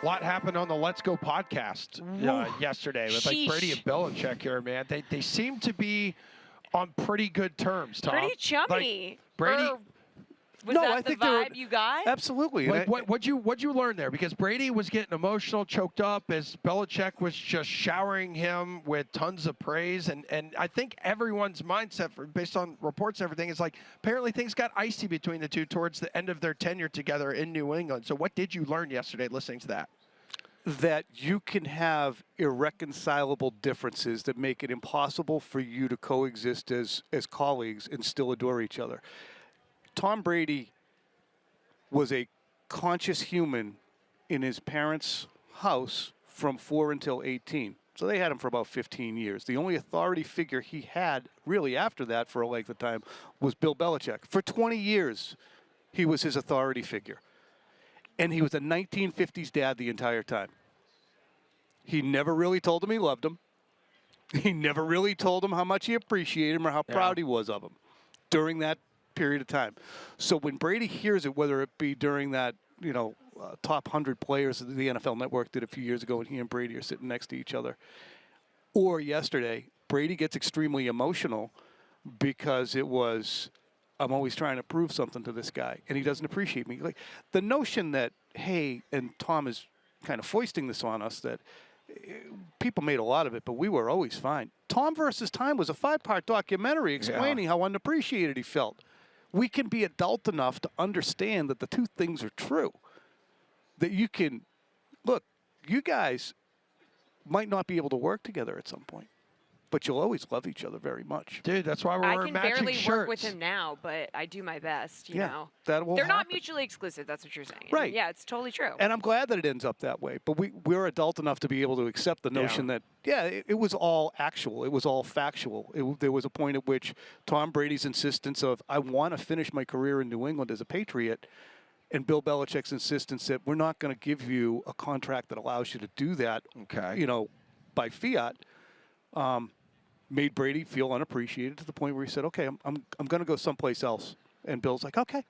A lot happened on the Let's Go podcast yesterday with like Brady and Belichick here, man. They seem to be on pretty good terms, Tom. Pretty chummy. Like, Brady. Was that the vibe you got? Absolutely. Like, what'd you learn there? Because Brady was getting emotional, choked up, as Belichick was just showering him with tons of praise. And I think everyone's mindset, based on reports and everything, is like apparently things got icy between the two towards the end of their tenure together in New England. So what did you learn yesterday listening to that? That you can have irreconcilable differences that make it impossible for you to coexist as colleagues and still adore each other. Tom Brady was a conscious human in his parents' house from 4 until 18. So they had him for about 15 years. The only authority figure he had really after that for a length of time was Bill Belichick. For 20 years, he was his authority figure. And he was a 1950s dad the entire time. He never really told him he loved him. He never really told him how much he appreciated him or how proud he was of him during that period of time. So when Brady hears it, whether it be during that, top 100 players that the NFL Network did a few years ago, and he and Brady are sitting next to each other, or yesterday, Brady gets extremely emotional because it was, I'm always trying to prove something to this guy, and he doesn't appreciate me. Like the notion that, hey, and Tom is kind of foisting this on us, that people made a lot of it, but we were always fine. Tom versus Time was a 5-part documentary explaining how unappreciated he felt. We can be adult enough to understand that the two things are true. That you can, look, you guys might not be able to work together at some point, but you'll always love each other very much. Dude, that's why we're wearing matching shirts. I can barely work with him now, but I do my best, you know. That will They're happen. not mutually exclusive, that's what you're saying. Right. I mean, yeah, it's totally true. And I'm glad that it ends up that way. But we're adult enough to be able to accept the notion that, it was all actual. It was all factual. There was a point at which Tom Brady's insistence of, I want to finish my career in New England as a Patriot, and Bill Belichick's insistence that we're not going to give you a contract that allows you to do that, by fiat, made Brady feel unappreciated to the point where he said, okay, I'm going to go someplace else. And Bill's like, okay,